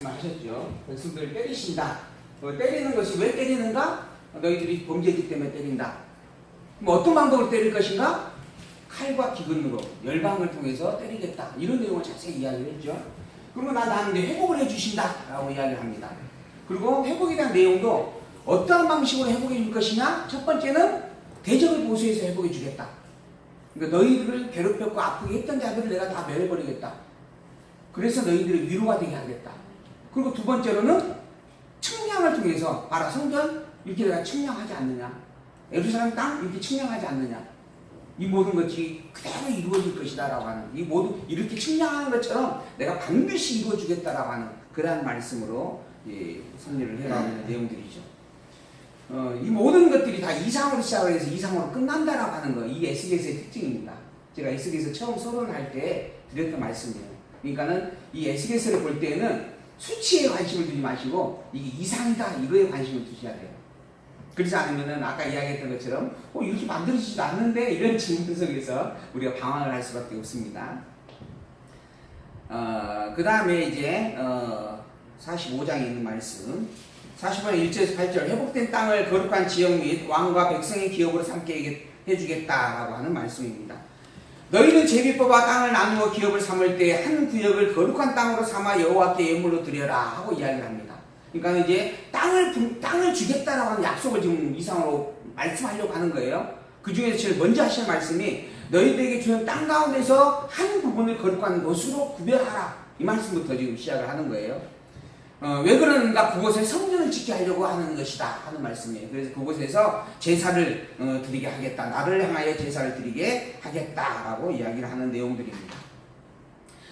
하셨죠. 백성들을 때리신다. 때리는 것이 왜 때리는가? 너희들이 범죄했기 때문에 때린다. 그럼 어떤 방법으로 때릴 것인가? 칼과 기근으로 열방을 통해서 때리겠다. 이런 내용을 자세히 이야기를 했죠. 그리고 나는 회복을 해주신다 라고 이야기를 합니다. 그리고 회복에 대한 내용도 어떠한 방식으로 회복해 줄 것이냐? 첫 번째는 대적을 보수해서 회복해 주겠다. 그러니까 너희들을 괴롭혔고 아프게 했던 자들을 내가 다 멸해버리겠다. 그래서 너희들의 위로가 되게 하겠다. 그리고 두 번째로는 측량을 통해서 봐라, 성전 이렇게 내가 측량하지 않느냐, 예루살렘 땅 이렇게 측량하지 않느냐, 이 모든 것이 그대로 이루어질 것이다 라고 하는, 이 모두 이렇게 측량하는 것처럼 내가 반드시 이루어주겠다라고 하는 그러한 말씀으로 설명을 해나가는 내용들이죠. 이 모든 것들이 다 이상으로 시작을 해서 이상으로 끝난다라고 하는 거, 이 에스겔서의 특징입니다. 제가 에스겔서 처음 서론할 때 드렸던 말씀이에요. 그러니까는 이 에스겔서를 볼 때는 수치에 관심을 두지 마시고 이게 이상이다 이거에 관심을 두셔야 돼요. 그렇지 않으면은 아까 이야기했던 것처럼 이렇게 만들어지지도 않는데 이런 질문 속에서 우리가 방황을 할 수밖에 없습니다. 그 다음에 이제 45장에 있는 말씀 45장 1절에서 8절 회복된 땅을 거룩한 지역 및 왕과 백성의 기업으로 삼게 해주겠다라고 하는 말씀입니다. 너희는 제비뽑아 땅을 나누어 기업을 삼을 때 한 구역을 거룩한 땅으로 삼아 여호와께 예물로 드려라 하고 이야기를 합니다. 그러니까 이제 땅을 주겠다라고 하는 약속을 지금 이상으로 말씀하려고 하는 거예요. 그 중에서 제일 먼저 하시는 말씀이 너희들에게 주는 땅 가운데서 한 부분을 거룩한 것으로 구별하라, 이 말씀부터 지금 시작을 하는 거예요. 왜 그러는가? 그곳에 성전을 짓게 하려고 하는 것이다 하는 말씀이에요. 그래서 그곳에서 제사를 드리게 하겠다, 나를 향하여 제사를 드리게 하겠다라고 이야기를 하는 내용들입니다.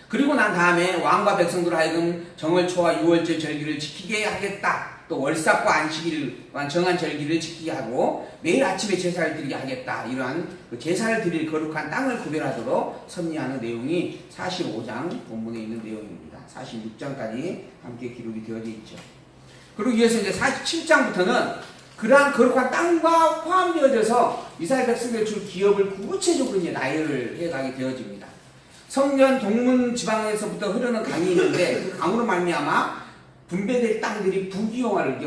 그리고 난 다음에 왕과 백성들 하여금 정월초와 유월절 절기를 지키게 하겠다, 또 월삭과 안식일 정한 절기를 지키게 하고 매일 아침에 제사를 드리게 하겠다, 이러한 그 제사를 드릴 거룩한 땅을 구별하도록 섭리하는 내용이 45장 본문에 있는 내용입니다. 46장까지 함께 기록이 되어져 있죠. 그리고 이어서 이제 47장부터는 그러한 거룩한 땅과 포함되어져서 이스라엘 백성들의 줄 기업을 구체적으로 이제 나열을 해가게 되어집니다. 성전 동문 지방에서부터 흐르는 강이 있는데 그 강으로 말미암아 분배될 땅들이 부귀영화를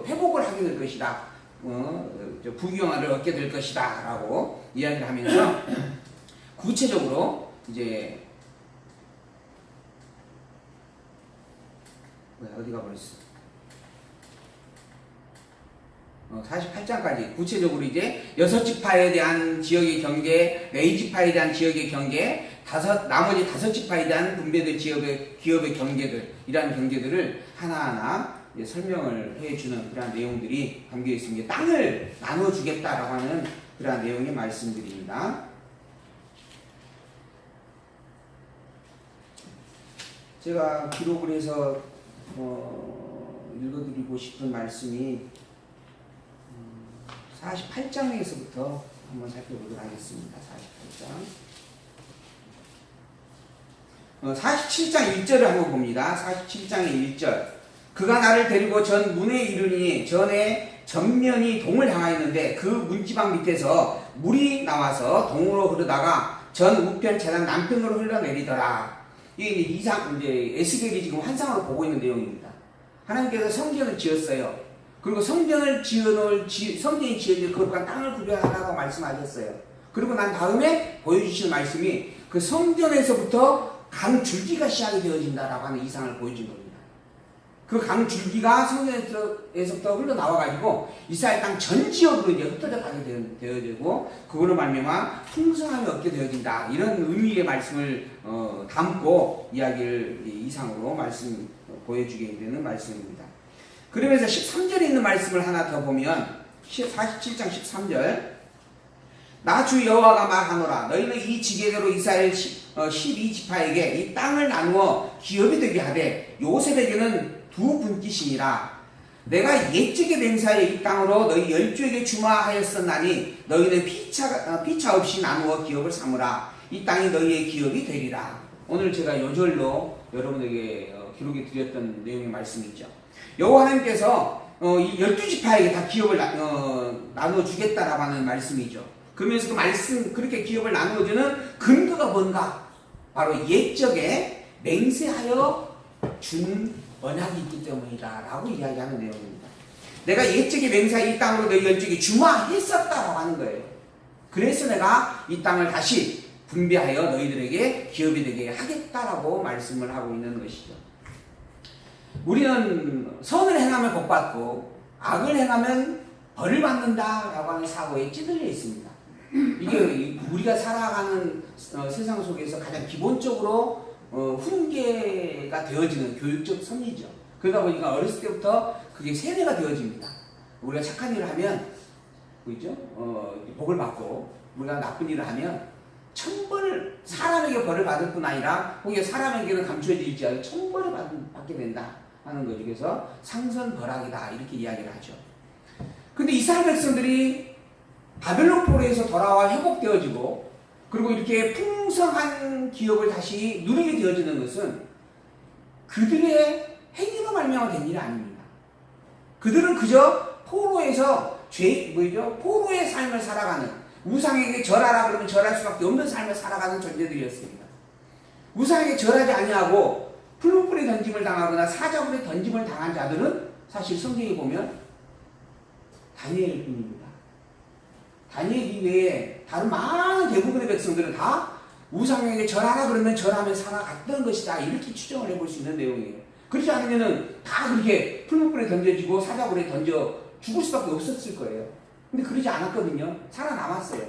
회복을 하게 될 것이다. 부귀영화를 얻게 될 것이다 라고 이야기를 하면서 구체적으로 이제 어디가 버렸어? 48장까지 구체적으로 이제 6지파에 대한 지역의 경계, 4지파에 대한 지역의 경계, 나머지 5지파에 대한 분배될 기업의 경계들, 이러한 경계들을 하나하나 설명을 해주는 그러한 내용들이 담겨 있습니다. 땅을 나눠주겠다라고 하는 그러한 내용의 말씀들입니다. 제가 기록을 해서 읽어드리고 싶은 말씀이 48장에서부터 한번 살펴보도록 하겠습니다. 48장. 47장 1절을 한번 봅니다. 47장의 1절. 그가 나를 데리고 전 문에 이르니 전에 전면이 동을 향하였는데 그 문지방 밑에서 물이 나와서 동으로 흐르다가 전 우편 차단 남편으로 흘러내리더라. 이게 이제 에스겔이 지금 환상으로 보고 있는 내용입니다. 하나님께서 성전을 지었어요. 그리고 성전이 지어질 거룩한 땅을 구별하라고 말씀하셨어요. 그리고 난 다음에 보여주시는 말씀이 그 성전에서부터 강 줄기가 시작이 되어진다라고 하는 이상을 보여준 겁니다. 그 강 줄기가 성전에서부터 흘러나와가지고 이스라엘 땅 전 지역으로 이제 흩어져 가게 되어지고 그거로 말미암아 풍성함이 얻게 되어진다, 이런 의미의 말씀을 담고 이야기를 이상으로 보여주게 되는 말씀입니다. 그러면서 13절에 있는 말씀을 하나 더 보면 47장 13절. 나 주 여호와가 말하노라. 너희는 이 지계대로 이스라엘 12지파에게 이 땅을 나누어 기업이 되게 하되 요셉에게는 두 분깃이니라. 내가 옛적에 맹세하여 이 땅으로 너희 10주에게 주마하였었나니 너희는 피차 없이 나누어 기업을 삼으라. 이 땅이 너희의 기업이 되리라. 오늘 제가 요절로 여러분에게 기록해 드렸던 내용의 말씀이죠. 여호와 하나님께서 이 12지파에게 다 기업을 나누어 주겠다라고 하는 말씀이죠. 그러면서 그 말씀, 그렇게 기업을 나누어주는 근거가 뭔가? 바로 옛적에 맹세하여 준 언약이 있기 때문이다 라고 이야기하는 내용입니다. 내가 옛적의 맹세하여 이 땅으로 너희 열적에 중화했었다라고 하는 거예요. 그래서 내가 이 땅을 다시 분배하여 너희들에게 기업이 되게 하겠다라고 말씀을 하고 있는 것이죠. 우리는 선을 행하면 복받고 악을 행하면 벌을 받는다라고 하는 사고에 찌들려 있습니다. 이게 우리가 살아가는 세상 속에서 가장 기본적으로 훈계가 되어지는 교육적 섭리죠. 그러다 보니까 어렸을 때부터 그게 세뇌가 되어집니다. 우리가 착한 일을 하면 그죠? 복을 받고 우리가 나쁜 일을 하면 천벌을 사람에게 벌을 받을 뿐 아니라 혹여 사람에게는 감춰질지 않고 천벌을 받게 된다 하는 거죠. 그래서 상선벌악이다 이렇게 이야기를 하죠. 근데 이스라엘 백성들이 바벨론 포로에서 돌아와 회복되어지고 그리고 이렇게 풍성한 기업을 다시 누리게 되어지는 것은 그들의 행위로 말미암아 된 일이 아닙니다. 그들은 그저 포로에서 포로의 삶을 살아가는 우상에게 절하라 그러면 절할 수밖에 없는 삶을 살아가는 존재들이었습니다. 우상에게 절하지 아니하고 풀무불에 던짐을 당하거나 사자굴에 던짐을 당한 자들은 사실 성경에 보면 다니엘 뿐입니다. 다니엘 이외에 다른 많은 대부분의 백성들은 다 우상에게 절하라 그러면 절하며 살아갔던 것이다 이렇게 추정을 해볼 수 있는 내용이에요. 그렇지 않으면은 다 그렇게 풀무불에 던져지고 사자굴에 던져 죽을 수밖에 없었을 거예요. 근데 그러지 않았거든요. 살아남았어요.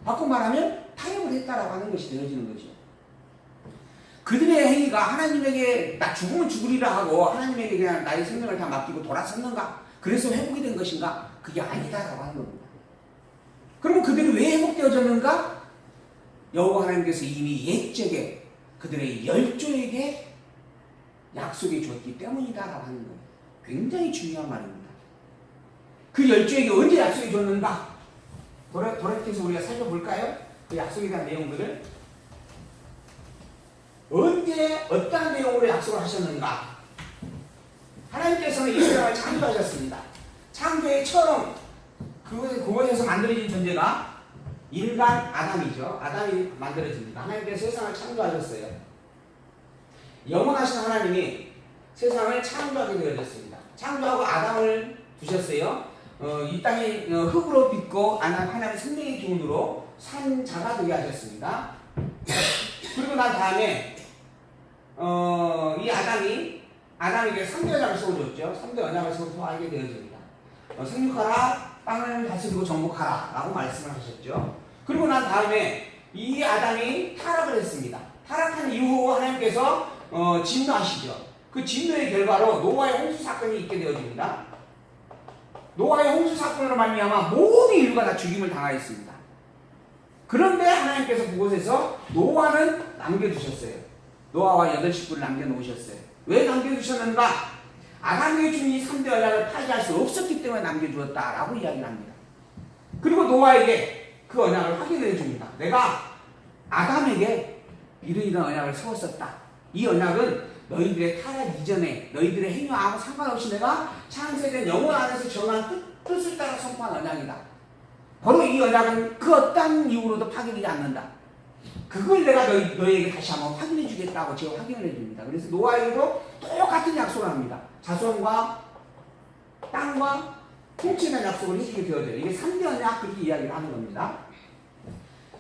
바꿔 말하면 타협을 했다라고 하는 것이 되어지는 거죠. 그들의 행위가 하나님에게 나 죽으면 죽으리라 하고 하나님에게 그냥 나의 생명을 다 맡기고 돌아섰는가? 그래서 회복이 된 것인가? 그게 아니다라고 하는 겁니다. 그러면 그들이 왜 회복되어졌는가? 여호와 하나님께서 이미 옛적에 그들의 열조에게 약속해 주었기 때문이다라고 하는 거예요. 굉장히 중요한 말입니다. 그 열조에게 언제 약속해 줬는가? 돌아서 우리가 살펴볼까요? 그 약속에 대한 내용들을 언제 어떠한 내용으로 약속을 하셨는가? 하나님께서는 이 세상을 창조하셨습니다. 창조의 처음 그곳에서 만들어진 존재가 인간 아담이죠. 아담이 만들어집니다. 하나님께서 세상을 창조하셨어요. 영원하신 하나님이 세상을 창조하게 되어졌습니다. 창조하고 아담을 두셨어요. 이 땅이 흙으로 빚고 하나님의 생명의 기운으로 산 자가 되게 하셨습니다. 그리고 난 다음에 이 아담에게 3대 언약을 세워줬죠. 3대 언약을 세워하게 되어집니다. 생육하라, 땅을 다스리고 정복하라 라고 말씀을 하셨죠. 그리고 난 다음에 이 아담이 타락을 했습니다. 타락한 이후 하나님께서 진노하시죠. 그 진노의 결과로 노아의 홍수 사건이 있게 되어집니다. 노아의 홍수 사건으로 말미암아 모든 인류가 다 죽임을 당하였습니다. 그런데 하나님께서 그곳에서 노아는 남겨두셨어요. 노아와 8식구를 남겨놓으셨어요. 왜 남겨두셨는가? 아담에게 준 이 3대 언약을 파기할 수 없었기 때문에 남겨주었다라고 이야기를 합니다. 그리고 노아에게 그 언약을 확인해 줍니다. 내가 아담에게 이런 언약을 세웠었다. 이 언약은 너희들의 타락 이전에 너희들의 행위와 아무 상관없이 내가 창세된 영혼 안에서 정한 뜻을 따라 선포한 언약이다. 바로 이 언약은 그 어떠한 이유로도 파괴되지 않는다. 그걸 내가 너희에게 다시 한번 확인해 주겠다고 제가 확인을 해줍니다. 그래서 노아에게도 똑같은 약속을 합니다. 자손과 땅과 통치에 대한 약속을 해주게 되어져요. 이게 3대 언약 그렇게 이야기를 하는 겁니다.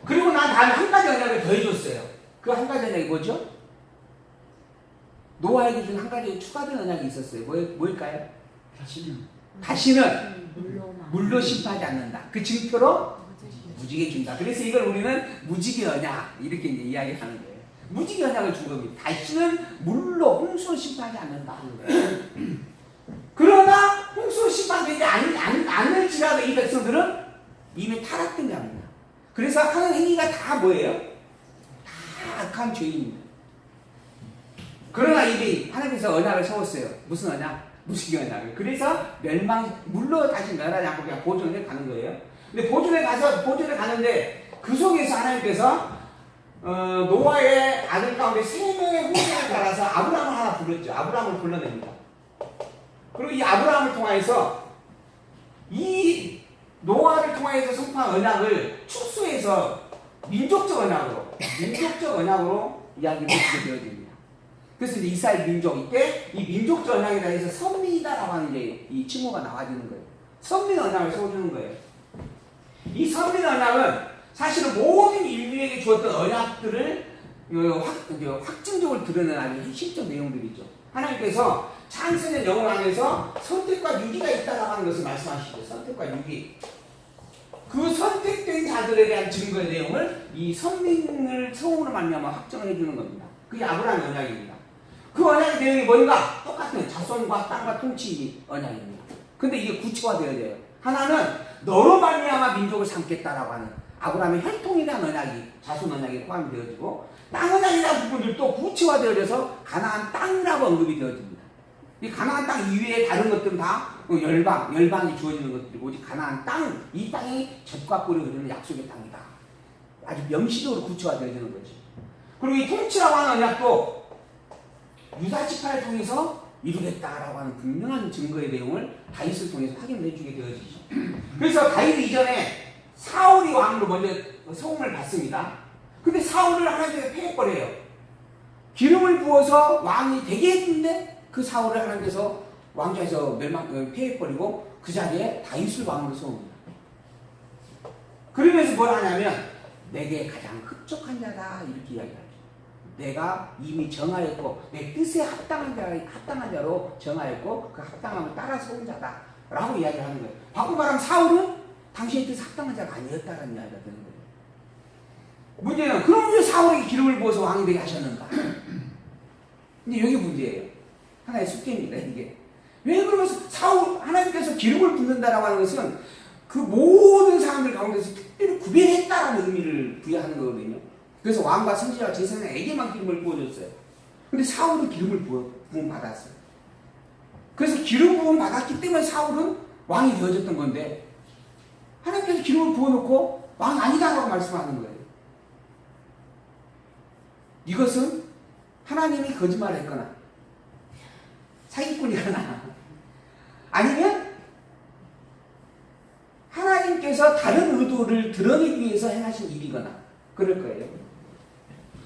그리고 난 다음에 한 가지 언약을 더 해줬어요. 그 한 가지 언약이 뭐죠? 노아에게 준 한 가지 추가된 언약이 있었어요. 뭘까요? 다시는 물로 심판하지 않는다. 그 증표로 무지개 준다. 그래서 이걸 우리는 무지개 언약 이렇게 이제 이야기하는 거예요. 무지개 언약을 준 겁니다. 다시는 물로 홍수로 심판하지 않는다 하는 거예요. 그러나 홍수로 심판되지 않을지라도 이 백성들은 이미 타락된 자입니다. 그래서 하는 행위가 다 뭐예요? 다 악한 죄입니다. 그러나 이미 하나님께서 언약을 세웠어요. 무슨 언약? 무지개 언약을. 그래서 물로 다시 멸하지 않고 그냥 보존해 가는 거예요. 근데 보존에 가는데 그 속에서 하나님께서 노아의 아들 가운데 3명의 후손을 따라서 아브라함을 하나 불렀죠. 아브라함을 불러냅니다. 그리고 이 아브라함을 통하여서 이 노아를 통하여서 선포한 언약을 축소해서 민족적 언약으로 이야기를 해주게 되어집니다. 그래서 이제 이스라엘 민족 이때 이 민족적 언약이라 해서 선민이다라고 하는 이제 이 칭호가 나와지는 거예요. 선민 언약을 세워주는 거예요. 이 선민 언약은 사실은 모든 인류에게 주었던 언약들을 확증적으로 드러내는 아주 핵심적 내용들이죠. 하나님께서 창세년 영혼 안에서 선택과 유기가 있다라고 하는 것을 말씀하시죠. 선택과 유기. 그 선택된 자들에 대한 증거의 내용을 이 선민을 성으로 말미암아 확정을 해주는 겁니다. 그게 아브라함의 언약입니다. 그 언약의 내용이 뭔가? 똑같은 자손과 땅과 통치 언약입니다. 근데 이게 구체화되어야 돼요. 하나는 너로 말미암아 민족을 삼겠다라고 하는 아브라함의 혈통이라는 언약이 자손 언약에 포함이 되어지고 땅 언약이라는 부분들도 구체화되어져서 가나안 땅이라고 언급이 되어집니다. 이 가나안 땅 이외에 다른 것들은 다 열방이 주어지는 것들이고 오직 가나안 땅, 이 땅이 젖과 꿀이 흐르는 약속의 땅이다. 아주 명시적으로 구체화되어지는 거지. 그리고 이 통치라고 하는 언약도 유다 지파를 통해서 이루겠다라고 하는 분명한 증거의 내용을 다윗을 통해서 확인해 주게 되어지죠. 그래서 다윗 이전에 사울이 왕으로 먼저 소음을 받습니다. 근데 사울을 하나님께서 폐해버려요. 기름을 부어서 왕이 되게 했는데 그 사울을 하나님께서 왕좌에서 폐해버리고 그 자리에 다윗을 왕으로 세웁니다. 그러면서 뭘 하냐면 내게 가장 흡족한 자다 이렇게 이야기하죠. 내가 이미 정하였고 내 뜻에 합당한 자로 정하였고 그 합당함을 따라 세운 자다 라고 이야기를 하는 거예요. 바꿔 말하면 사울은 당신의 뜻에 합당한 자가 아니었다는 이야기가 되는 거예요. 문제는 그럼 왜 사울에게 기름을 부어서 왕이 되게 하셨는가? 근데 여기 문제예요. 하나의 숙제입니다. 이게 왜 그러면 하나님께서 기름을 붓는다라고 하는 것은 그 모든 사람들 가운데서 특별히 구별했다라는 의미를 부여하는 거거든요. 그래서 왕과 선지자와 제사장에게만 기름을 부어줬어요. 근데 사울은 기름을 부음 받았어요. 그래서 기름 부음 받았기 때문에 사울은 왕이 되어졌던 건데 하나님께서 기름을 부어놓고 왕 아니다라고 말씀하는 거예요. 이것은 하나님이 거짓말했거나 사기꾼이거나 아니면 하나님께서 다른 의도를 드러내기 위해서 행하신 일이거나 그럴 거예요.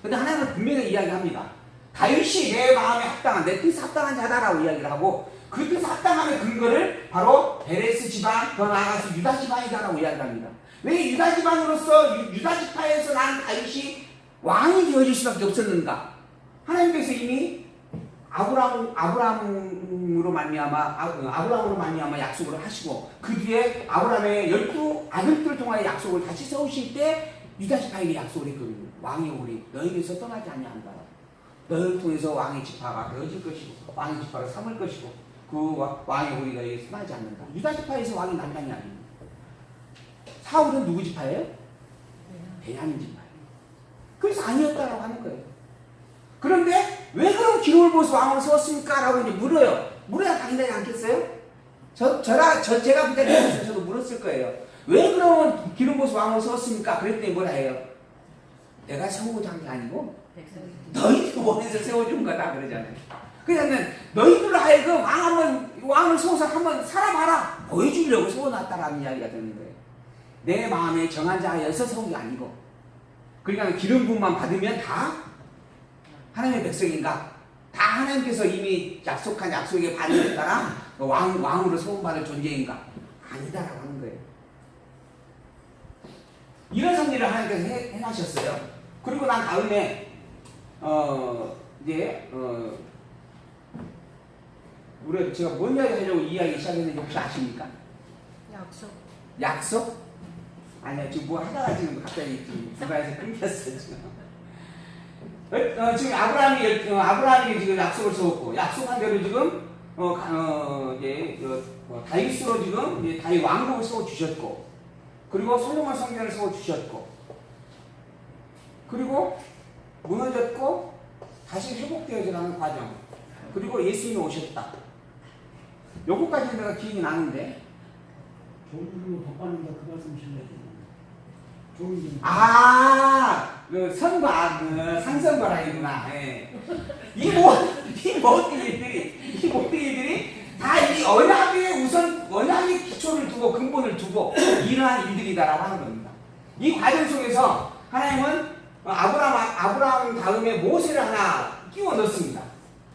근데 하나님은 분명히 이야기합니다. 다윗이 내 마음에 합당한, 내 뜻에 합당한 자다라고 이야기를 하고 그 뜻에 합당함의 근거를 바로 베레스 집안, 더 나아가서 유다 집안이다라고 이야기를 합니다. 왜 유다 집안으로서 유다 지파에서 난 다윗이 왕이 되어질 수밖에 없었는가? 하나님께서 이미 아브라함으로 말미암아 약속을 하시고 그 뒤에 아브라함의 12 아들들을 통하여 약속을 다시 세우실 때 유다 지파에게 약속을 했거든요. 왕의 오리 너에게서 떠나지 아니한다. 너를 통해서 왕의 지파가 되어질 것이고 왕의 지파를 삼을 것이고 그 왕의 오리 너에게서 떠나지 않는다. 유다 지파에서 왕이 난당이 아닙니다. 사울은 누구 지파예요? 베냐민 지파예요. 그래서 아니었다라고 하는 거예요. 그런데 왜 그럼 기름을 부어서 왕으로 세웠습니까? 라고 이제 물어요. 물어야 당연하지 않겠어요? 제가 그 자리에 저도 물었을 거예요. 왜 그러면 기름 부어서 왕으로 세웠습니까? 그랬더니 뭐라 해요? 내가 세우고자 한 게 아니고 너희들이 원해서 세워준 거다 그러잖아요. 그러면 너희들로 하여금 왕을 세워서 한번 살아봐라 보여주려고 세워놨다라는 이야기가 되는 거예요. 내 마음에 정한 자여서 세운 게 아니고 그러니까 기름 부음만 받으면 다 하나님의 백성인가? 다 하나님께서 이미 약속한 약속의 반응에 따라 왕으로 소원받을 존재인가? 아니다라고 하는 거예요. 이런 섭리를 하나님께서 해나셨어요. 그리고 난 다음에 우리 제가 뭔 이야기 하려고 이 이야기 시작했는지 혹시 아십니까? 약속? 아니야 지금 뭐 하다가 지금 갑자기 중간에서 끊겼어 지금. 지금 아브라함이 지금 약속을 세웠고 약속한 대로 지금 다윗으로 지금 이제 다윗 왕국을 세워 주셨고 그리고 솔로몬 성전을 세워 주셨고 그리고 무너졌고 다시 회복되어져가는 과정 그리고 예수님이 오셨다. 요거까지는 내가 기억이 나는데 조문으로 덮어놓는다 그 말씀이신가요? 그 선과 상선과라이구나. 예. 이 모든 일들이 다 이 언약의 기초를 두고 근본을 두고 일어난 일들이다라고 하는 겁니다. 이 과정 속에서 하나님은 아브라함 다음에 모세를 하나 끼워 넣습니다.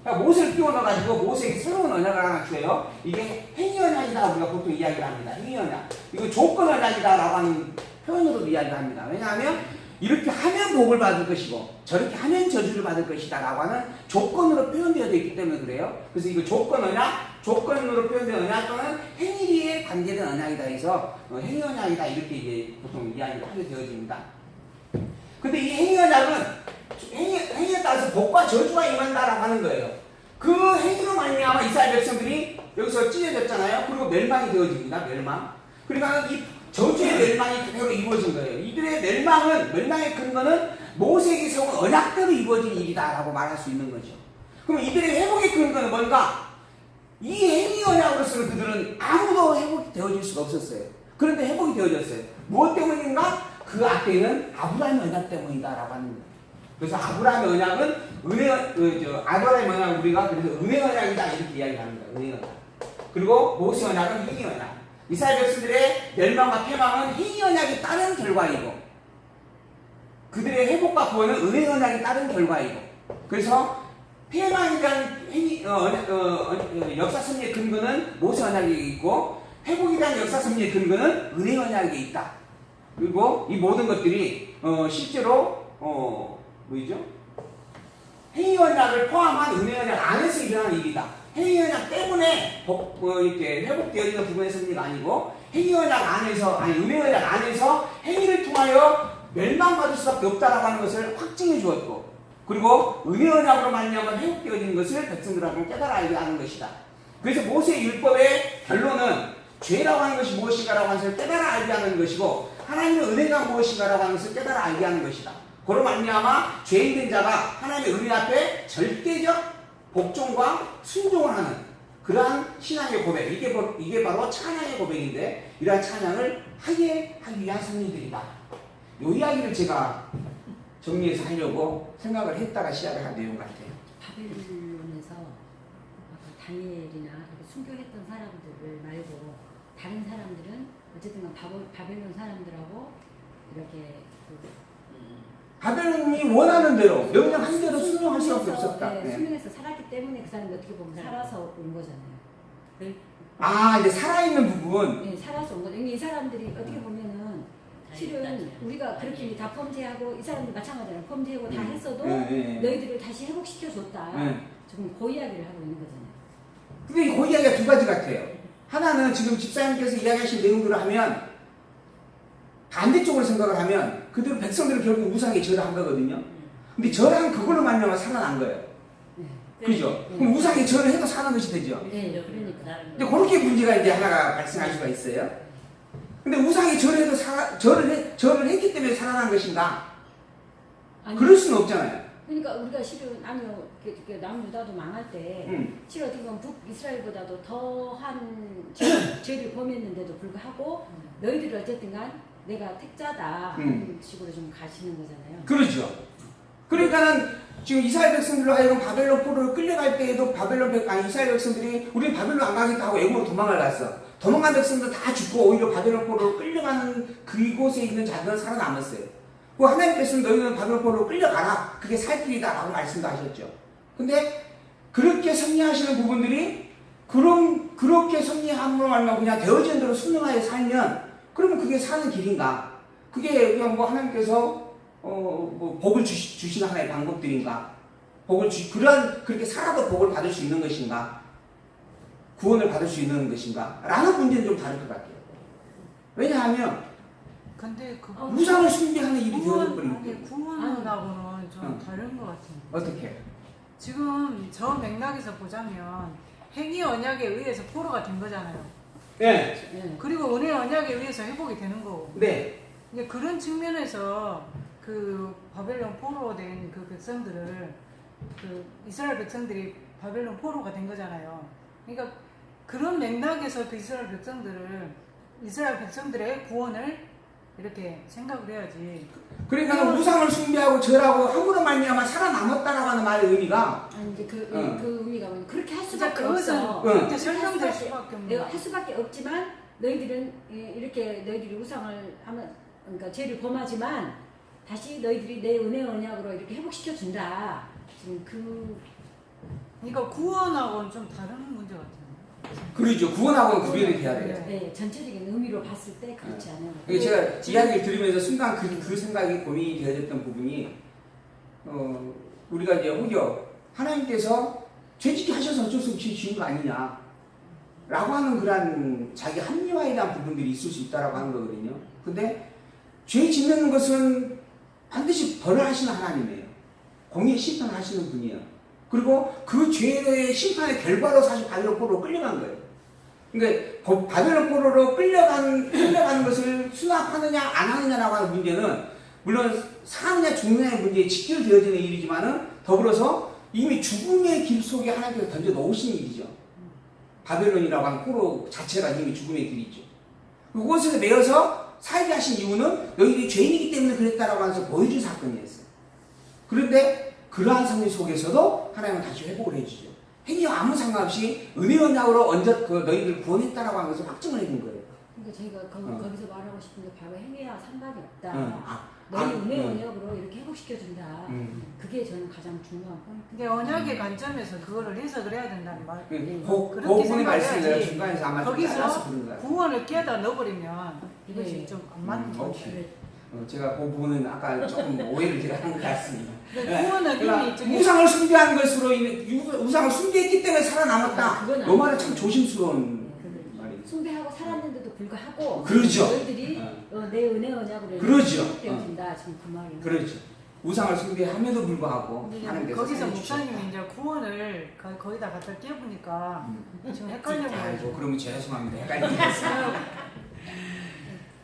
그러니까 못을 끼워 넣어가지고 못에게 새로운 언약을 하나 줘요. 이게 행위 언약이다 우리가 보통 이야기를 합니다. 행위 언약. 이거 조건 언약이다라고 하는 표현으로도 이야기를 합니다. 왜냐하면 이렇게 하면 복을 받을 것이고 저렇게 하면 저주를 받을 것이다 라고 하는 조건으로 표현되어 있기 때문에 그래요. 그래서 이거 조건 언약, 조건으로 표현된 언약 또는 행위에 관계된 언약이다 해서 행위 언약이다 이렇게 이제 보통 이야기를 하게 되어집니다. 근데 이 행위 언약은 행위에 따라서 복과 저주가 임한다라고 하는 거예요. 그 행위로 말미암아 이스라엘 백성들이 여기서 찢어졌잖아요. 그리고 멸망이 되어집니다. 멸망. 그러니까 이 저주의 멸망이 그대로 이루어진 거예요. 이들의 멸망의 근거는 모세에게 세운 언약대로 이루어진 일이다라고 말할 수 있는 거죠. 그럼 이들의 회복의 근거는 뭔가? 이 행위 언약으로서는 그들은 아무도 회복이 되어질 수가 없었어요. 그런데 회복이 되어졌어요. 무엇 때문인가? 그 앞에는 아브라함의 언약 때문이다라고 하는 거예요. 그래서 아브라함의 언약은 아브라함의 언약은 우리가 그래서 은혜 언약이다 이렇게 이야기합니다. 은혜 언약. 그리고 모세 언약은 행위 언약. 이스라엘 백성들의 멸망과 패망은 행위 언약이 따른 결과이고 그들의 회복과 구원은 은혜 언약이 따른 결과이고 그래서 패망에 대한 역사 섭리의 근거는 모세 언약에 있고 회복에 대한 역사 섭리의 근거는 은혜 언약에 있다. 그리고 이 모든 것들이 실제로 뭐죠? 행위 언약을 포함한 은혜 언약 안에서 일어나는 일이다. 행위 언약 때문에 이렇게 회복되어지는 부분의 섭리가 아니고 행위 언약 안에서 은혜 언약 안에서 행위를 통하여 멸망받을 수밖에 없다라고 하는 것을 확증해 주었고 그리고 은혜 언약으로 말미암아 회복되어지는 것을 백성들하고 깨달아 알게 하는 것이다. 그래서 모세 율법의 결론은 죄라고 하는 것이 무엇인가라고 하는 것을 깨달아 알게 하는 것이고 하나님의 은혜가 무엇인가라고 하는 것을 깨달아 알게 하는 것이다. 그로 말미암아 죄인된 자가 하나님의 은혜 앞에 절대적 복종과 순종을 하는 그러한 신앙의 고백 이게 바로 찬양의 고백인데 이러한 찬양을 하게 하기 위한 섭리들이다. 이 이야기를 제가 정리해서 하려고 생각을 했다가 시작을 한 내용 같아요. 바벨론에서 아까 다니엘이나 순교했던 사람들을 말고 다른 사람들은 어쨌든 바벨론 사람들하고 이렇게 바벨론이 원하는 대로 명령한 대로 순종할 수밖에 없었다. 네, 순종해서 살았기 때문에 그 사람이 어떻게 보면 살아서 온 거잖아요. 네. 이제 살아있는 부분. 네, 살아서 온 거죠. 이 사람들이 어떻게 보면은 실은 우리가 그렇게 다 범죄하고 이 사람들 마찬가지잖아요. 범죄하고 다 했어도 너희들을 다시 회복시켜 줬다. 지금 그 이야기를 하고 있는 거잖아요. 근데 그 이야기가 두 가지 같아요. 하나는 지금 집사님께서 이야기하신 내용들을 하면 반대쪽으로 생각을 하면 그대로 백성들은 결국 우상에 절한 거거든요. 근데 절한 그걸로 말미암아 살아난 거예요. 그죠? 그럼 우상에 절을 해도 사는 것이 되죠. 네, 그러니까. 근데 그렇게 문제가 이제 하나가 발생할 수가 있어요. 근데 우상에 절을 해도 절을 했기 때문에 살아난 것인가? 아니, 그럴 수는 없잖아요. 그러니까 우리가 실은 아니요 남유다도 망할 때 실은 어떻게 보면 북이스라엘보다도 더한 죄를 범했는데도 불구하고 너희들이 어쨌든간 내가 택자다 이런 식으로 좀 가시는 거잖아요. 그렇죠. 그러니까는 지금 이스라엘 백성들로 하여금 바벨론 포로로 끌려갈 때에도 이스라엘 백성들이 우리 바벨론 안 가겠다 하고 애굽으로 도망을 갔어. 도망간 백성들 다 죽고 오히려 바벨론 포로로 끌려가는 그곳에 있는 자들은 살아남았어요. 그 하나님께서는 너희는 바벨론 포로로 끌려가라. 그게 살 길이다 라고 말씀도 하셨죠. 근데 그렇게 섭리하시는 부분들이 그렇게 섭리함으로 말미암아 그냥 되어진 대로 순응하여 살면 그러면 그게 사는 길인가? 그게 그냥 뭐 하나님께서 뭐 복을 주시는 하나의 방법들인가? 그렇게 살아도 복을 받을 수 있는 것인가? 구원을 받을 수 있는 것인가? 라는 문제는 좀 다를 것 같아요. 왜냐하면 근데 그 우상을 숭배하는 일이 되어버리기 때문에. 구원하고는 좀 다른 것 같아요. 어떻게? 지금 저 맥락에서 보자면 행위 언약에 의해서 포로가 된 거잖아요. 네. 그리고 은혜 언약에 의해서 회복이 되는 거고. 네. 근데 그런 측면에서 그 바벨론 포로 된 그 백성들을 그 이스라엘 백성들이 바벨론 포로가 된 거잖아요. 그러니까 그런 맥락에서 그 이스라엘 백성들의 구원을 이렇게 생각을 해야지. 그러니까 우상을 숭배하고 절하고 함으로 말미암아 살아남았다라고 하는 말의 의미가 아니 이제 그 의미가 뭐냐 그렇게 할 수밖에 그것은 없어. 그렇게 설명될 수밖에 없는 내가 거야. 할 수밖에 없지만 너희들은 이렇게 너희들이 우상을 하면 그러니까 죄를 범하지만 다시 너희들이 내 은혜 언약으로 이렇게 회복시켜 준다. 지금 그러니까 구원하고는 좀 다른 문제 같아요. 그러죠. 구원하고는 구별이 돼야 돼요. 네, 전체적인 의미로 봤을 때 그렇지 않아요. 그러니까 제가 이야기를 들으면서 순간 그 생각이 고민이 되어졌던 부분이 우리가 이제 혹여 하나님께서 죄짓게 하셔서 어쩔 수 없이 지은 거 아니냐 라고 하는 그런 자기 합리화에 대한 부분들이 있을 수 있다라고 하는 거거든요. 근데 죄 짓는 것은 반드시 벌을 하시는 하나님이에요. 공의 심판을 하시는 분이에요. 그리고 그 죄의 심판의 결과로 사실 바벨론 포로로 끌려간 거예요. 그러니까 바벨론 포로로 끌려가는 것을 수납하느냐 안 하느냐라고 하는 문제는 물론 사느냐 죽느냐의 문제에 직결되어지는 일이지만은 더불어서 이미 죽음의 길 속에 하나님께서 던져 놓으신 일이죠. 바벨론이라고 하는 포로 자체가 이미 죽음의 길이죠. 그곳에서 매여서 살게 하신 이유는 너희들이 죄인이기 때문에 그랬다라고 하면서 보여준 사건이었어요. 그런데 그러한 상황 속에서도 하나님은 다시 회복을 해주죠. 행위와 아무 상관없이 은혜 언약으로 언제 너희들 구원했다라고 하면서 확증을 해준 거예요. 그러니까 저희가 거기서 말하고 싶은 게 바로 행위와 상관이 없다. 너희 은혜 언약으로 이렇게 회복시켜준다. 그게 저는 가장 중요한 포인트. 근데 언약의 관점에서 그거를 해석을 해야 된다는 말. 그 그렇게 부분의 말씀을 내가 생각해야지. 중간에서 아마 좀 잘라서 거기서 부른 거야. 구원을 깨다 넣어버리면 이것이 네. 좀 안 맞는 거죠. 오케이. 제가 그 부분은 아까 조금 오해를 제가 한 것 같습니다. 구원은 그러니까 이미 저기 우상을 숭배한 것으로 우상을 숭배했기 때문에 살아남았다. 그건 이 말은 참 조심스러운 말이에요. 숭배하고 살았는데도 불구하고 그렇죠. 너희들이 내 은혜 언약으로 그렇죠. 되어진다. 지금 그 말이에요. 그렇죠. 우상을 숭배함에도 불구하고 근데 하나님께서 거기서 살려주셨다. 목사님이 이제 구원을 거기다 갖다 끼워보니까 지금 헷갈려 아이고 가지고 그러면 죄송합니다. 헷갈리겠어요.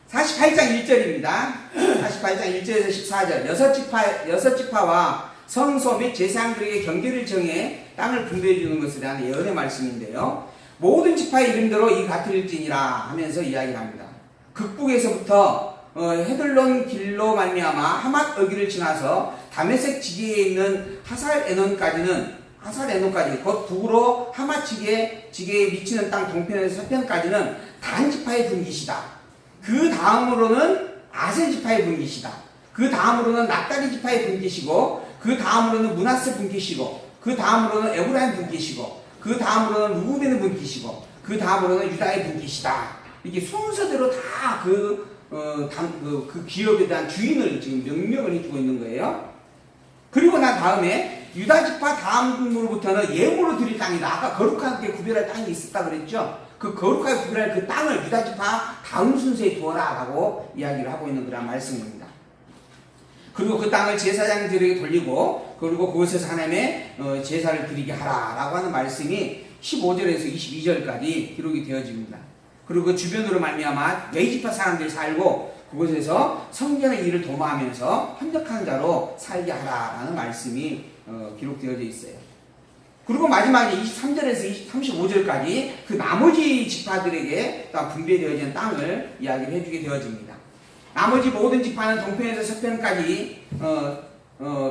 48장 1절입니다. 48장 1절에서 14절 여섯 지파와 성소 및 제사장들에게 경계를 정해 땅을 분배해 주는 것에 대한 예언의 말씀인데요. 모든 지파의 이름대로 이 같을지니라 하면서 이야기를 합니다. 북북에서부터 헤들론 길로 말미암아 하맛 어기를 지나서 다메섹 지게에 있는 하살 에논까지 곧 북으로 하맛 지게에 미치는 땅 동편에서 서편까지는 단 지파의 분깃이다. 그 다음으로는 아셀 지파의 분깃이다. 그 다음으로는 납달리 지파의 분깃이고, 그 다음으로는 므낫세 분깃이고, 그 다음으로는 에브라임 분깃이고, 그 다음으로는 루벤의 분깃이고, 그 다음으로는 유다의 분깃이다. 이렇게 순서대로 다 그 기업에 대한 주인을 지금 명명을 해주고 있는 거예요. 그리고 난 다음에 유다 지파 다음으로부터는 예물로 드릴 땅이다. 아까 거룩하게 구별할 땅이 있었다 그랬죠. 그 거룩하게 구별할 그 땅을 유다 지파 다음 순서에 두어라 라고 이야기를 하고 있는 그런 말씀입니다. 그리고 그 땅을 제사장들에게 돌리고, 그리고 그곳에서 하나님의 제사를 드리게 하라 라고 하는 말씀이 15절에서 22절까지 기록이 되어집니다. 그리고 그 주변으로 말미암아 레위지파 사람들이 살고 그곳에서 성전의 일을 도모하면서 협력하는 자로 살게 하라라는 말씀이 기록되어져 있어요. 그리고 마지막에 23절에서 35절까지 그 나머지 지파들에게 분배되어진 땅을 이야기를 해주게 되어집니다. 나머지 모든 지파는 동편에서 서편까지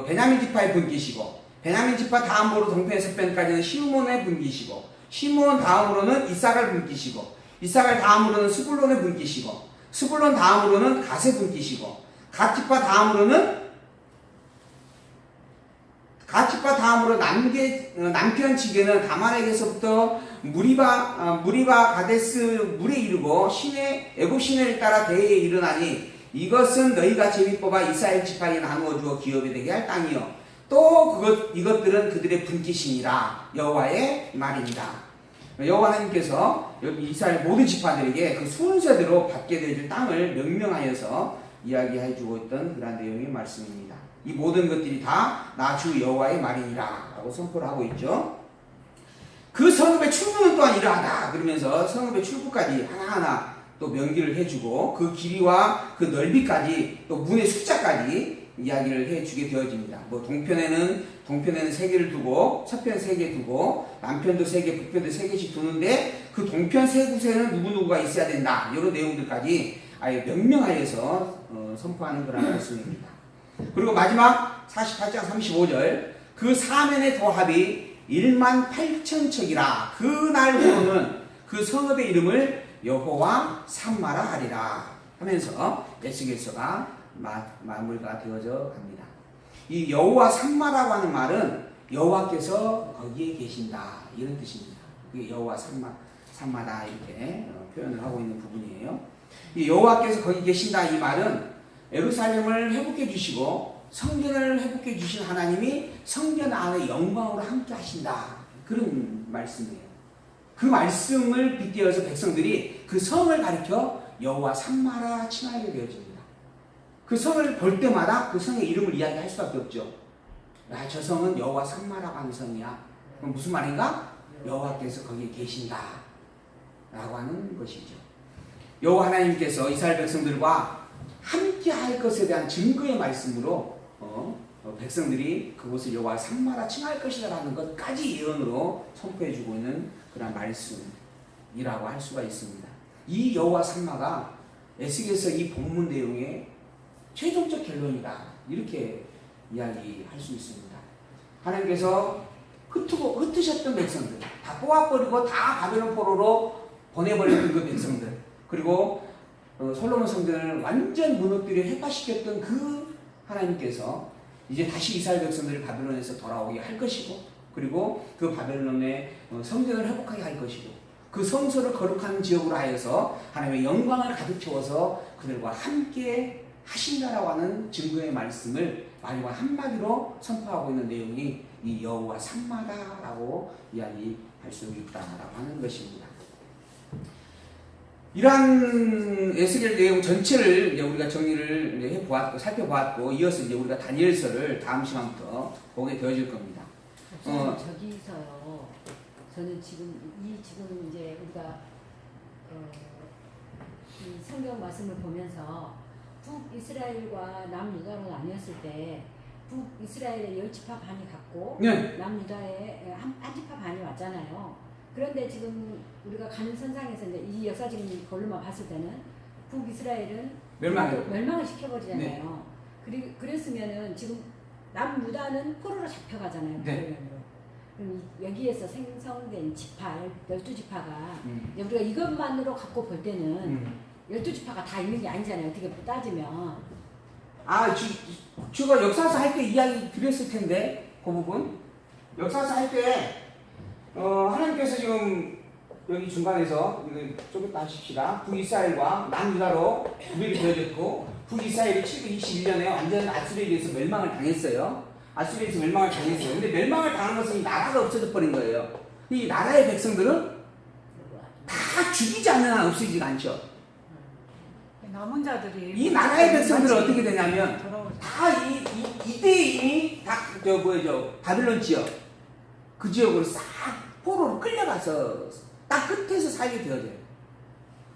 베냐민 지파의 분깃이고, 베냐민 지파 다음으로 동편에서 서편까지는 시므온의 분깃이고, 시므온 다음으로는 이사갈 분깃이고, 이사갈 다음으로는 스불론의 분깃이고, 스불론 다음으로는 갓의 분깃이고, 갓 지파 다음으로 남편 지게는 다말에게서부터 무리바 가데스 물에 이르고 애굽 시내를 따라 대해에 이르나니 이것은 너희가 제비 뽑아 이스라엘 지파에 나누어 주어 기업이 되게 할 땅이요 또 이것들은 그들의 분깃이니라 여호와의 말입니다. 여호와 하나님께서 여기 이스라엘 모든 지파들에게 그 순서대로 받게 되어질 땅을 명명하여서 이야기해 주고 있던 그런 내용의 말씀입니다. 이 모든 것들이 다 나 주 여호와의 말이니라 라고 선포를 하고 있죠. 그 성읍의 출구는 또한 이러하다 그러면서 성읍의 출구까지 하나하나 또 명기를 해주고 그 길이와 그 넓이까지 또 문의 숫자까지 이야기를 해주게 되어집니다. 뭐 동편에는 3개를 두고 서편 3개 두고 남편도 3개 북편도 3개씩 두는데 그 동편 3곳에는 누구누구가 있어야 된다 이런 내용들까지 아예 명명하여서 선포하는 그런 말씀입니다. 그리고 마지막 48장 35절 그 사면의 도합이 18,000척이라 그날부로는 그 성읍의 이름을 여호와 삼마라 하리라 하면서 에스겔서가 마무리가 되어져 갑니다. 이 여호와 삼마라고 하는 말은 여호와께서 거기에 계신다 이런 뜻입니다. 그게 여호와 산마다 이렇게 표현을 하고 있는 부분이에요. 이 여호와께서 거기 계신다 이 말은 예루살렘을 회복해 주시고 성전을 회복해 주신 하나님이 성전 안에 영광으로 함께 하신다 그런 말씀이에요. 그 말씀을 빗대어서 백성들이 그 성을 가리켜 여호와 산마라 칭하게 되어집니다. 그 성을 볼 때마다 그 성의 이름을 이야기할 수밖에 없죠. 야, 저 성은 여호와 산마라고 하는 성이야. 그럼 무슨 말인가? 여호와께서 거기에 계신다 라고 하는 것이죠. 여호와 하나님께서 이스라엘 백성들과 함께 할 것에 대한 증거의 말씀으로 백성들이 그곳을 여호와 산마라 칭할 것이다 라는 것까지 예언으로 선포해주고 있는 그런 말씀이라고 할 수가 있습니다. 이 여호와 산마가 에스겔서 이 본문 내용의 최종적 결론이다 이렇게 이야기할 수 있습니다. 하나님께서 흩으셨던 백성들 다 뽑아버리고 다 바벨론 포로로 보내버렸던 그 백성들 그리고 솔로몬 성전을 완전 무너뜨려 회파시켰던 그 하나님께서 이제 다시 이스라엘 백성들을 바벨론에서 돌아오게 할 것이고 그리고 그 바벨론의 성전을 회복하게 할 것이고 그 성소를 거룩한 지역으로 하여서 하나님의 영광을 가득 채워서 그들과 함께 하신다라고 하는 증거의 말씀을 마지막 한마디로 선포하고 있는 내용이 이 여호와 산마다라고 이야기할 수 있다라고 하는 것입니다. 이러한 에스겔 내용 전체를 이제 우리가 정리를 해보았고 살펴보았고 이어서 이제 우리가 다니엘서를 다음 시간부터 보게 되어질 겁니다. 저기서요. 저는 지금 이제 우리가 이 성경 말씀을 보면서 북이스라엘과 남유다로 나뉘었을 때 북이스라엘의 10지파 반이 갔고 네. 남유다의 한 지파 반이 왔잖아요. 그런데 지금 우리가 가는 선상에서 이제 이 역사적인 걸로만 봤을 때는 북이스라엘은 멸망을 시켜버리잖아요. 네. 그랬으면은 지금 남유다는 포로로 잡혀가잖아요. 네. 그럼 여기에서 생성된 지파 12지파가 우리가 이것만으로 갖고 볼 때는 12지파가 다 있는 게 아니잖아요. 어떻게 따지면. 제가 역사서 할 때 이야기 드렸을 텐데 그 부분 역사서 할 때 하나님께서 지금 여기 중간에서 조금 하십시다. 북이스라엘과 남유다로 구별이 되어졌고 북이스라엘이 721년에 완전 아수르에서 멸망을 당했어요. 아수르에서 멸망을 당했어요. 근데 멸망을 당한 것은 이 나라가 없어져 버린 거예요. 이 나라의 백성들은 다 죽이지 않는 한 없어지지가 않죠. 남은 자들이 이 나라의 백성들은 어떻게 되냐면 다 이대인이 다 바빌론 지역 그 지역으로 싹 포로로 끌려가서 딱 끝에서 살게 되어져요.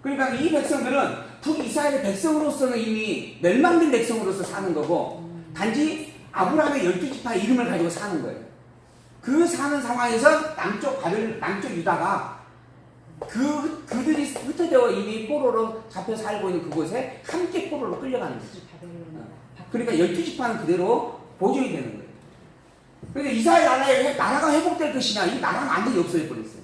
그러니까 이 백성들은 북이스라엘의 백성으로서는 이미 멸망된 백성으로서 사는 거고 단지 아브라함의 12지파 이름을 가지고 사는 거예요. 그 사는 상황에서 남쪽 유다가 그들이 흩어져 이미 포로로 잡혀 살고 있는 그곳에 함께 포로로 끌려가는 거죠. 그러니까 12지파는 그대로 보존이 되는 거예요. 그런데 이스라엘 나라가 회복될 것이냐, 이 나라는 완전히 없어져 버렸어요.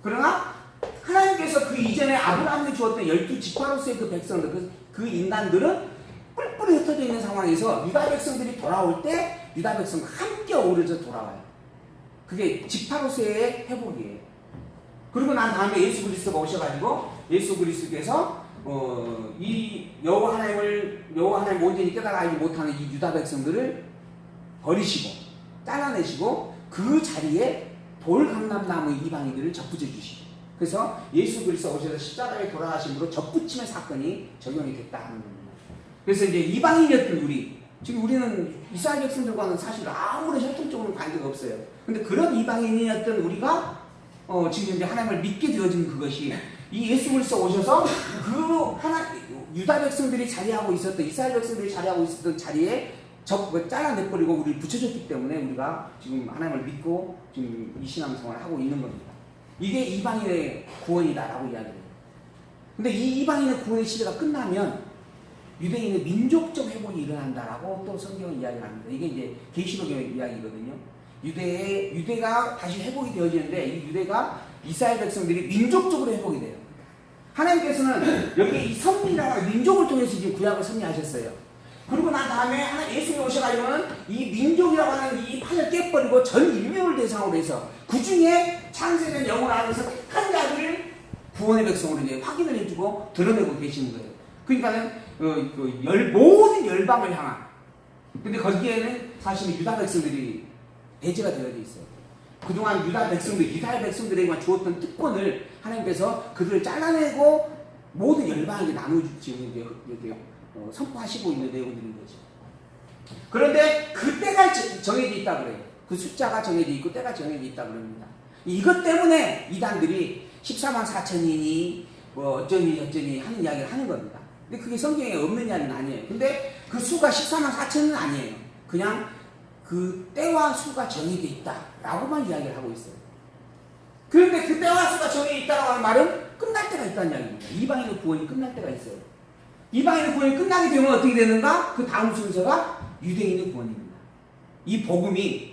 그러나 하나님께서 그 이전에 아브라함이 주었던 12지파로서의 그 백성들, 그 인간들은 뿔뿔이 흩어져 있는 상황에서 유다 백성들이 돌아올 때 유다 백성과 함께 어우러져 돌아와요. 그게 지파로서의 회복이에요. 그리고 난 다음에 예수 그리스도가 오셔가지고 예수 그리스도께서 이 여호와 하나님 온전히 깨달아 알지 못하는 이 유다 백성들을 버리시고 잘라내시고 그 자리에 돌감람나무 이방인들을 접붙여 주시고 그래서 예수 그리스도 오셔서 십자가에 돌아가심으로 접붙임의 사건이 적용이 됐다는 겁니다. 그래서 이제 이방인이었던 지금 우리는 이스라엘 백성들과는 사실 아무런 혈통적으로는 관계가 없어요. 근데 그런 이방인이었던 우리가 지금 이제 하나님을 믿게 되어진 그것이 이 예수 그리스도 오셔서 유다 백성들이 자리하고 있었던 이스라엘 백성들이 자리하고 있었던 자리에 잘라내버리고 우리를 붙여줬기 때문에 우리가 지금 하나님을 믿고 지금 이 신앙생활을 하고 있는 겁니다. 이게 이방인의 구원이다라고 이야기해요. 근데 이 이방인의 구원의 시대가 끝나면 유대인의 민족적 회복이 일어난다라고 또 성경은 이야기를 합니다. 이게 이제 계시록의 이야기거든요. 유대가 다시 회복이 되어지는데 이 유대가 이스라엘 백성들이 민족적으로 회복이 돼요. 하나님께서는 여기 이 섭리라는 민족을 통해서 이제 구약을 섭리하셨어요. 그리고 난 다음에 하나 예수님이 오셔가지고는 이 민족이라고 하는 이 판을 깨버리고 전 인류를 대상으로 해서 그 중에 창세된 영을 안에서 택한 자들을 구원의 백성으로 이제 확인을 해주고 드러내고 계시는 거예요. 그러니까는 모든 열방을 향한. 근데 거기에는 사실 유다 백성들이 배제가 되어져 있어요. 그동안 유다 백성들, 이스라엘 백성들에게만 주었던 특권을 하나님께서 그들을 잘라내고 모든 열방에게 나눠주지 이렇게 선포하시고 있는 내용들인 거죠. 그런데 그 때가 정해져 있다 그래요. 그 숫자가 정해져 있고 때가 정해져 있다 그럽니다. 이것 때문에 이단들이 14만 4천이니 뭐 어쩌니 하는 이야기를 하는 겁니다. 근데 그게 성경에 없는 이야기는 아니에요. 근데 그 수가 14만 4천은 아니에요. 그냥 그 때와 수가 정해져 있다라고만 이야기를 하고 있어요. 그런데 그 때와 수가 정해져 있다라고 하는 말은 끝날 때가 있다는 이야기입니다. 이방인의 구원이 끝날 때가 있어요. 이방인의 구원이 끝나게 되면 어떻게 되는가? 그 다음 순서가 유대인의 구원입니다. 이 복음이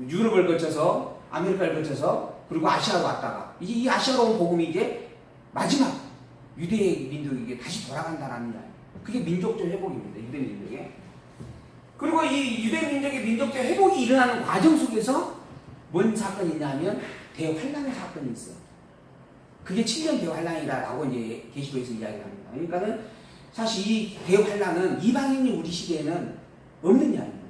유럽을 거쳐서 아메리카를 거쳐서 그리고 아시아로 왔다가 이제 이 아시아로 온 복음이 이제 마지막 유대 민족에게 다시 돌아간다라는 이야기. 그게 민족적 회복입니다. 유대 민족의. 그리고 이 유대 민족의 민족적 회복이 일어나는 과정 속에서 뭔 사건이 있냐면 대환란의 사건이 있어요. 그게 7년 대환란이다라고 이제 계시록에서 이야기를 합니다. 그러니까는 사실 이 대환란은 이방인이 우리 시대에는 없는 이야기입니다.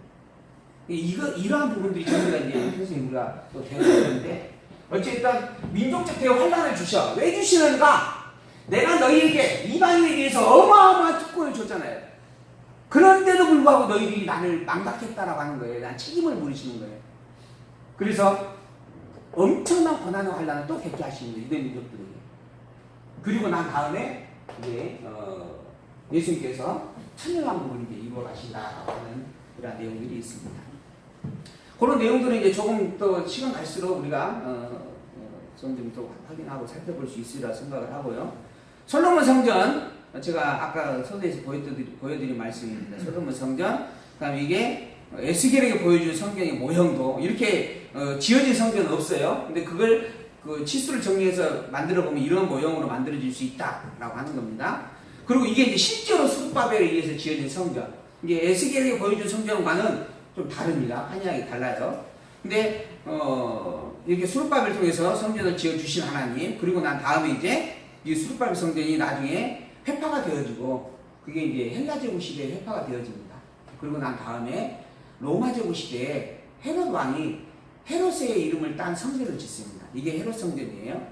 이러한 부분들이 저희가 이제 선생님 우리가 또 배웠는데 어쨌든 민족적 대환란을 주셔. 왜 주시는가? 내가 너희에게 이방인에 대해서 어마어마한 특권을 줬잖아요. 그런데도 불구하고 너희들이 나를 망각했다라고 하는 거예요. 난 책임을 물으시는 거예요. 그래서 엄청난 고난의 환란을 또 겪게 하시는 거예요. 유대 민족들에게. 그리고 난 다음에 이제 예수님께서 천년왕국을 이제 이루어 가신다라고 하는 그런 내용들이 있습니다. 그런 내용들은 이제 조금 더 시간 갈수록 우리가 좀 더 확인하고 살펴볼 수 있으리라 생각을 하고요. 솔로몬 성전, 제가 아까 서두에서 보여드린 말씀입니다. 솔로몬 성전, 그다음에 이게 에스겔에게 보여준 성경의 모형도 이렇게 지어진 성전은 없어요. 근데 그걸 그 치수를 정리해서 만들어 보면 이런 모형으로 만들어질 수 있다라고 하는 겁니다. 그리고 이게 이제 실제로 스룹바벨에 의해서 지어진 성전. 이게 에스겔에게 보여준 성전과는 좀 다릅니다. 한약이 달라요. 근데 이렇게 스룹바벨을 통해서 성전을 지어 주신 하나님, 그리고 난 다음에 이제 이 스룹바벨 성전이 나중에 회파가 되어지고 그게 이제 헬라 제국 시대에 회파가 되어집니다. 그리고 난 다음에 로마 제국 시대에 헤롯 왕이 헤롯의 이름을 딴 성전을 짓습니다. 이게 헤롯 성전이에요.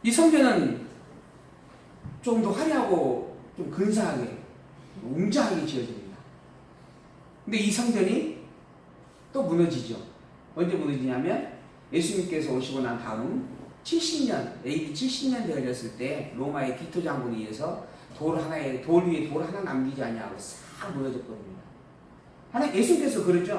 이 성전은 좀 더 화려하고 좀 근사하게 웅장하게 지어집니다. 근데 이 성전이 또 무너지죠. 언제 무너지냐면 예수님께서 오시고 난 다음 70년, AD 70년 되어졌을 때 로마의 기토 장군에 의해서 돌 위에 돌 하나 남기지 않냐고 싹 무너져 버립니다. 예수님께서 그러죠.